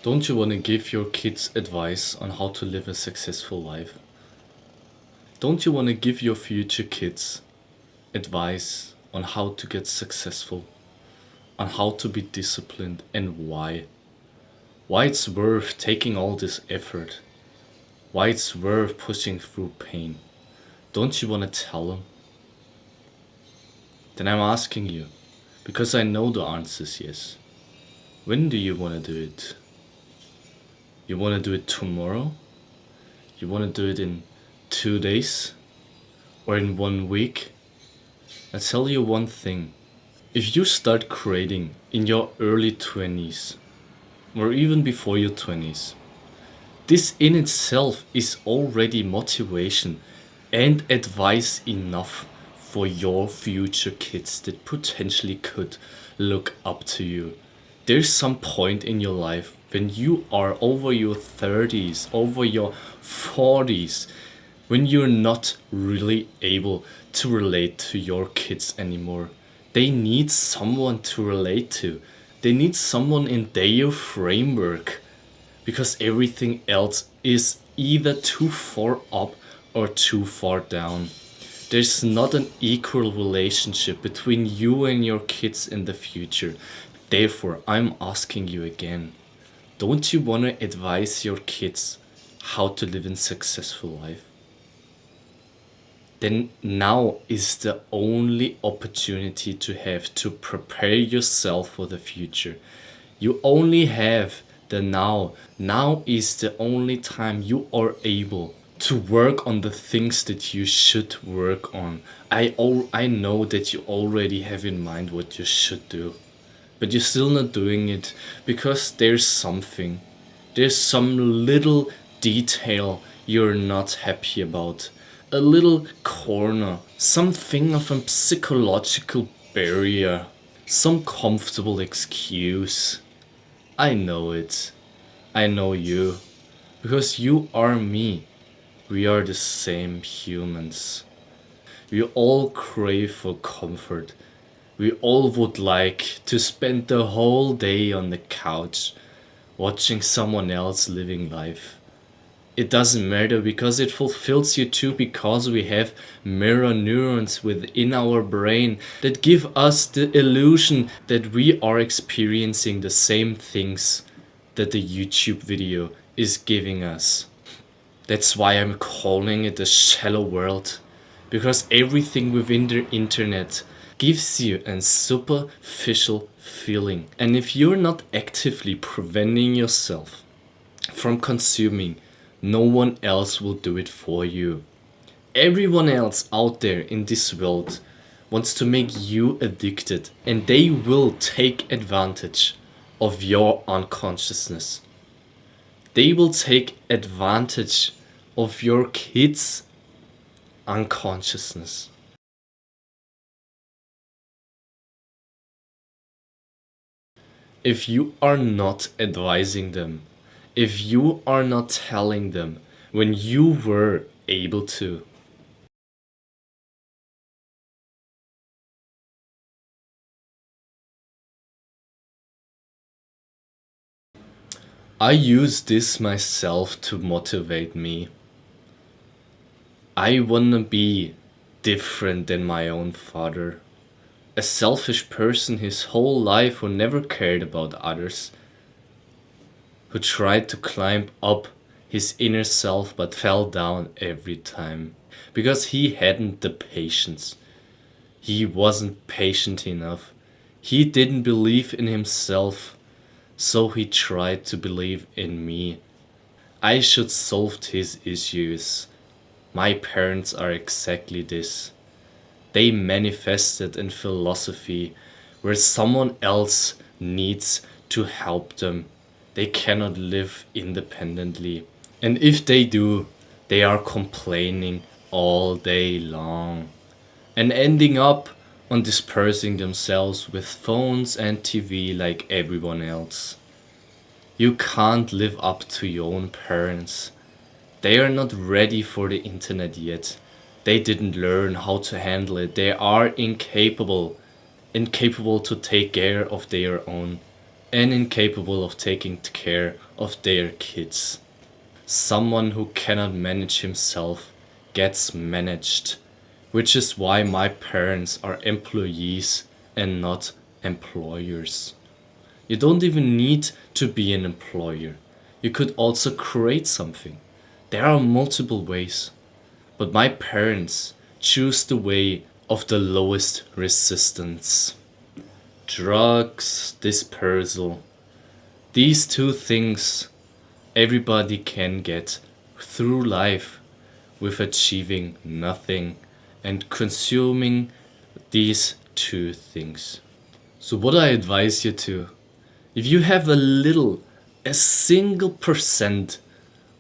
Don't you want to give your kids advice on how to live a successful life? Don't you want to give your future kids advice on how to get successful, on how to be disciplined and why? Why it's worth taking all this effort? Why it's worth pushing through pain? Don't you want to tell them? Then I'm asking you, because I know the answer is yes. When do you want to do it? You want to do it tomorrow? You want to do it in 2 days? Or in 1 week? I tell you one thing. If you start creating in your early 20s, or even before your 20s, this in itself is already motivation and advice enough for your future kids that potentially could look up to you. There's some point in your life when you are over your 30s, over your 40s, when you're not really able to relate to your kids anymore. They need someone to relate to. They need someone in their framework because everything else is either too far up or too far down. There's not an equal relationship between you and your kids in the future. Therefore, I'm asking you again, don't you want to advise your kids how to live a successful life? Then now is the only opportunity to have to prepare yourself for the future. You only have the now. Now is the only time you are able to work on the things that you should work on. I know that you already have in mind what you should do, but you're still not doing it because there's some little detail you're not happy about. A little corner, something of a psychological barrier, some comfortable excuse. I know it. I know you. Because you are me. We are the same humans. We all crave for comfort. We all would like to spend the whole day on the couch watching someone else living life. It doesn't matter because it fulfills you too, because we have mirror neurons within our brain that give us the illusion that we are experiencing the same things that the YouTube video is giving us. That's why I'm calling it a shallow world, because everything within the internet gives you a superficial feeling. And if you're not actively preventing yourself from consuming, no one else will do it for you. Everyone else out there in this world wants to make you addicted, and they will take advantage of your unconsciousness. They will take advantage of your kids' unconsciousness. If you are not advising them, if you are not telling them when you were able to, I use this myself to motivate me. I wanna be different than my own father. A selfish person his whole life who never cared about others, who tried to climb up his inner self but fell down every time because he hadn't the patience. He wasn't patient enough. He didn't believe in himself, so he tried to believe in me. I should solve his issues. My parents are exactly this. They manifested in philosophy where someone else needs to help them. They cannot live independently. And if they do, they are complaining all day long and ending up on dispersing themselves with phones and TV like everyone else. You can't live up to your own parents. They are not ready for the internet yet. They didn't learn how to handle it. They are incapable to take care of their own. and incapable of taking care of their kids. Someone who cannot manage himself gets managed, which is why my parents are employees and not employers. You don't even need to be an employer. You could also create something. There are multiple ways. But my parents choose the way of the lowest resistance. Drugs, dispersal. These two things everybody can get through life with achieving nothing and consuming these two things. So what I advise you to, if you have a single percent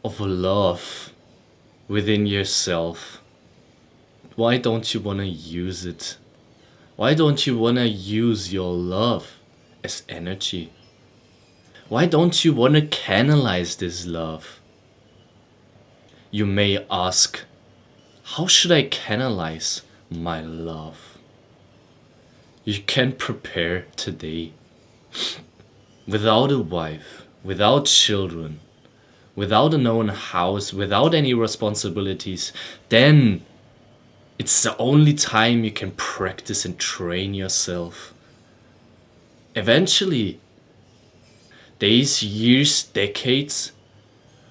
of love within yourself, why don't you want to use it? Why don't you want to use your love as energy? Why don't you want to canalize this love? You may ask, how should I canalize my love? You can prepare today. Without a wife, without children, without an own house, without any responsibilities, then it's the only time you can practice and train yourself. Eventually, days, years, decades,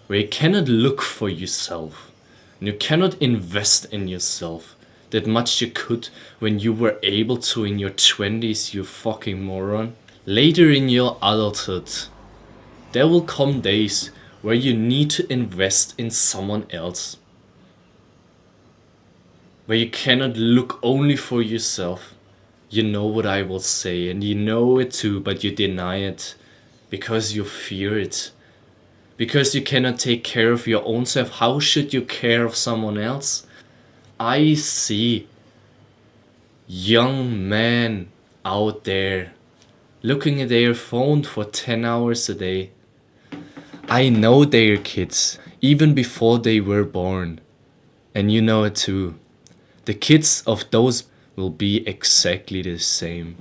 where you cannot look for yourself, and you cannot invest in yourself that much you could when you were able to in your 20s, you fucking moron. Later in your adulthood, there will come days where you need to invest in someone else. Where you cannot look only for yourself. You know what I will say, and you know it too, but you deny it because you fear it. Because you cannot take care of your own self. How should you care of someone else? I see young men out there looking at their phone for 10 hours a day. I know their kids, even before they were born. And you know it too. The kids of those will be exactly the same.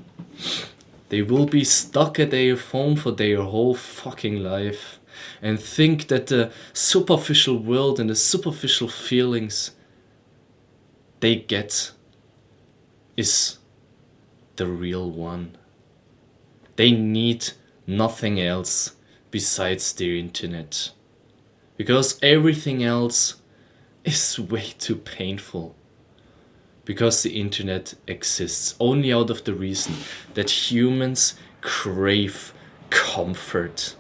They will be stuck at their phone for their whole fucking life and think that the superficial world and the superficial feelings they get is the real one. They need nothing else besides their internet. Because everything else is way too painful. Because the internet exists only out of the reason that humans crave comfort.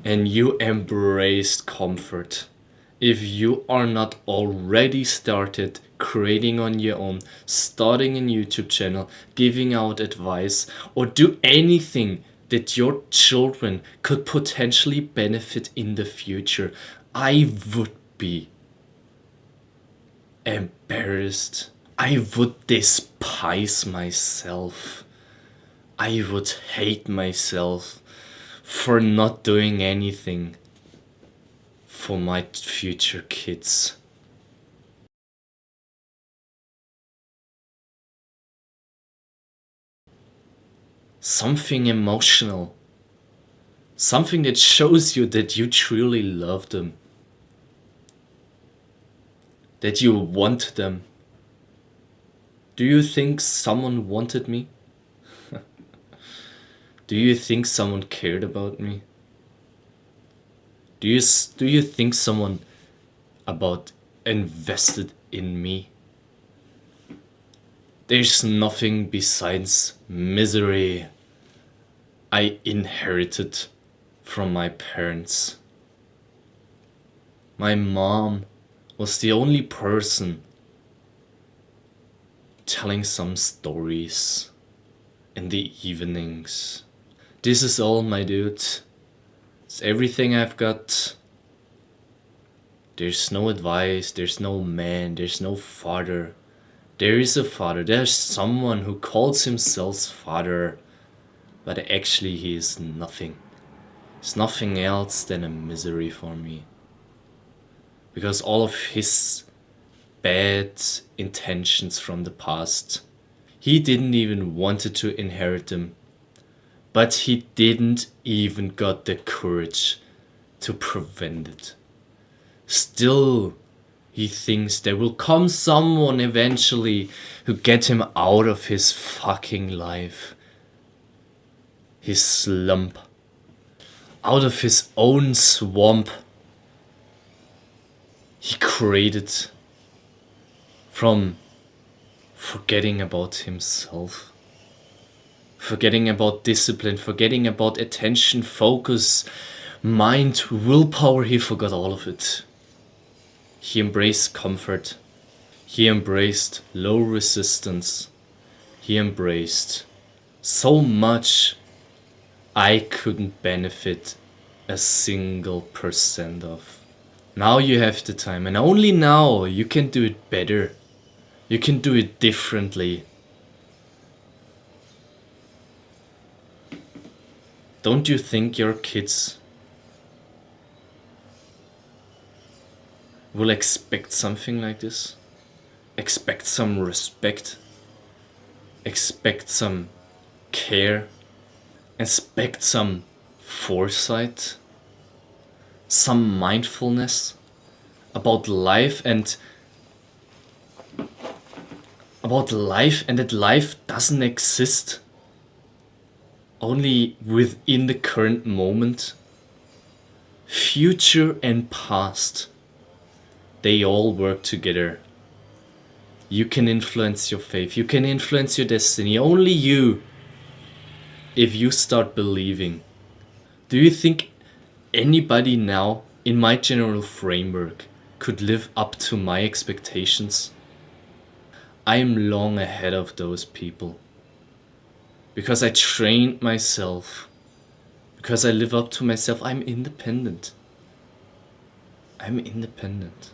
And you embraced comfort. If you are not already started creating on your own, starting a YouTube channel, giving out advice, or do anything that your children could potentially benefit in the future, I would be embarrassed. I would despise myself. I would hate myself for not doing anything for my future kids. Something emotional. Something that shows you that you truly love them. That you want them. Do you think someone wanted me? Do you think someone cared about me? Do you think someone about invested in me? There's nothing besides misery I inherited from my parents. My mom was the only person telling some stories in the evenings. This is all, my dude. It's everything I've got. There's no advice, there's no man, there's no father. There is a father, there's someone who calls himself father, but actually he is nothing. It's nothing else than a misery for me. Because all of his bad intentions from the past, he didn't even wanted to inherit them. but he didn't even got the courage to prevent it. Still, he thinks there will come someone eventually who get him out of his fucking life, his slump, out of his own swamp he created from forgetting about himself, forgetting about discipline, forgetting about attention, focus, mind, willpower. He forgot all of it. He embraced comfort. He embraced low resistance. He embraced so much I couldn't benefit a single percent of. Now you have the time, and only now you can do it better. You can do it differently. Don't you think your kids will expect something like this? Expect some respect? Expect some care? Expect some foresight? Some mindfulness about life and that life doesn't exist only within the current moment. Future and past, they all work together. You can influence your fate, you can influence your destiny, only you, if you start believing. Do you think anybody now in my general framework could live up to my expectations? I am long ahead of those people. Because I trained myself. Because I live up to myself. I'm independent. I'm independent.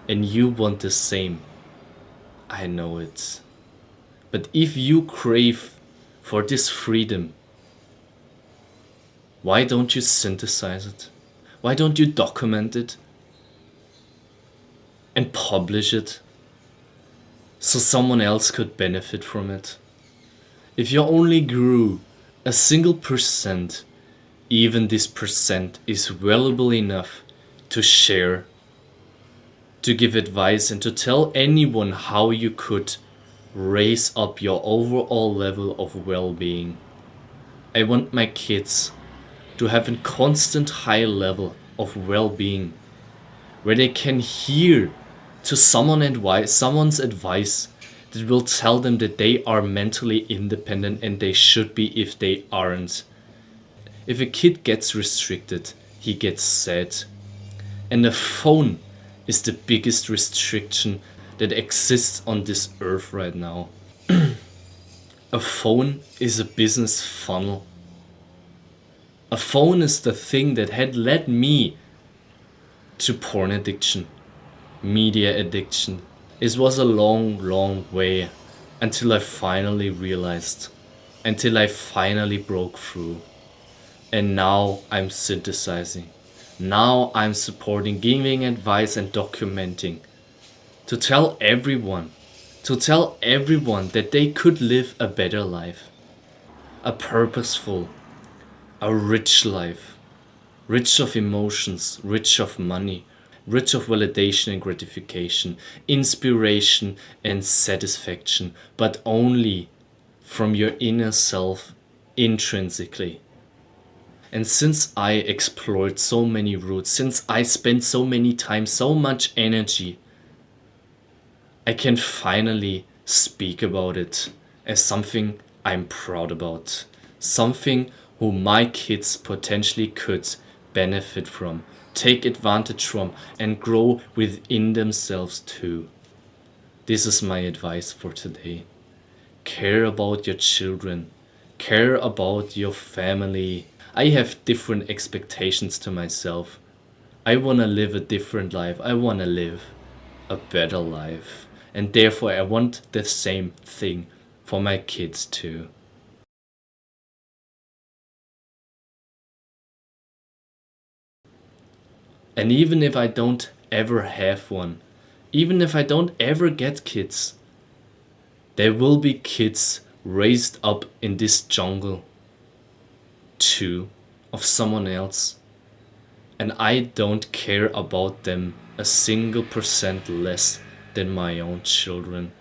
And you want the same. I know it. But if you crave for this freedom, why don't you synthesize it? Why don't you document it and publish it so someone else could benefit from it? If you only grew a single percent, even this percent is valuable enough to share, to give advice, and to tell anyone how you could raise up your overall level of well-being. I want my kids to have a constant high level of well-being, where they can hear to someone's advice that will tell them that they are mentally independent, and they should be if they aren't. If a kid gets restricted, he gets sad. And the phone is the biggest restriction that exists on this earth right now. A phone is a business funnel. A phone is the thing that had led me to porn addiction, media addiction. It was a long, long way until I finally realized, until I finally broke through. And now I'm synthesizing. Now I'm supporting, giving advice and documenting to tell everyone that they could live a better life, a purposeful, a rich life, rich of emotions, rich of money, rich of validation and gratification, inspiration and satisfaction, but only from your inner self intrinsically. And since I explored so many routes, since I spent so many time, so much energy, I can finally speak about it as something I'm proud about, something who my kids potentially could benefit from, take advantage from, and grow within themselves too. This is my advice for today. Care about your children, care about your family. I have different expectations to myself. I want to live a different life. I want to live a better life. And therefore I want the same thing for my kids too. And even if I don't ever have one, even if I don't ever get kids, there will be kids raised up in this jungle too, of someone else, and I don't care about them a single % less than my own children.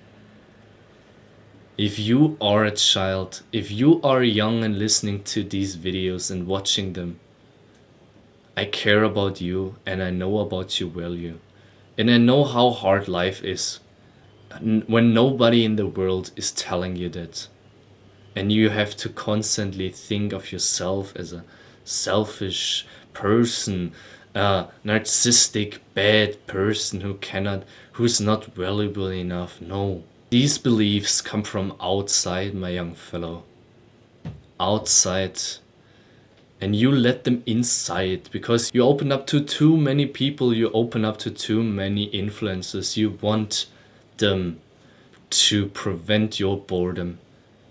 If you are a child, if you are young and listening to these videos and watching them, I care about you and I know about your value. And I know how hard life is when nobody in the world is telling you that. And you have to constantly think of yourself as a selfish person, a narcissistic, bad person who's not valuable enough. No. These beliefs come from outside, my young fellow. Outside. And you let them inside because you open up to too many people, you open up to too many influences. You want them to prevent your boredom,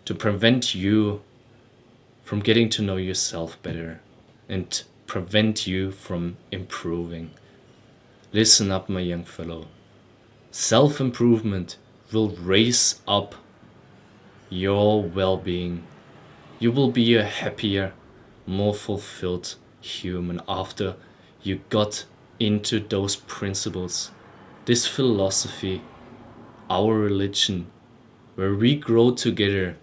to prevent you from getting to know yourself better and prevent you from improving. Listen up, my young fellow. Self-improvement will raise up your well-being. You will be a happier, more fulfilled human after you got into those principles, this philosophy, our religion, where we grow together.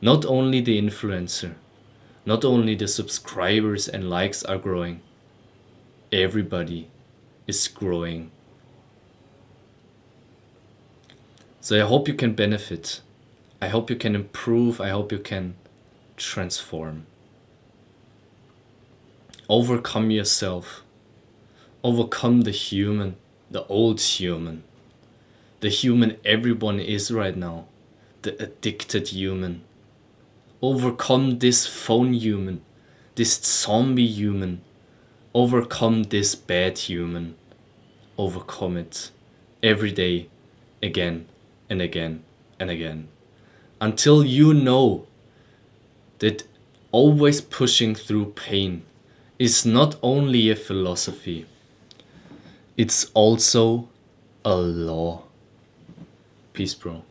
Not only the influencer, not only the subscribers and likes are growing, everybody is growing. So I hope you can benefit. I hope you can improve. I hope you can transform. Overcome yourself. Overcome the human, the old human. The human everyone is right now. The addicted human. Overcome this phone human. This zombie human. Overcome this bad human. Overcome it. Every day. Again and again and again. Until you know that always pushing through pain is not only a philosophy, it's also a law. Peace, bro.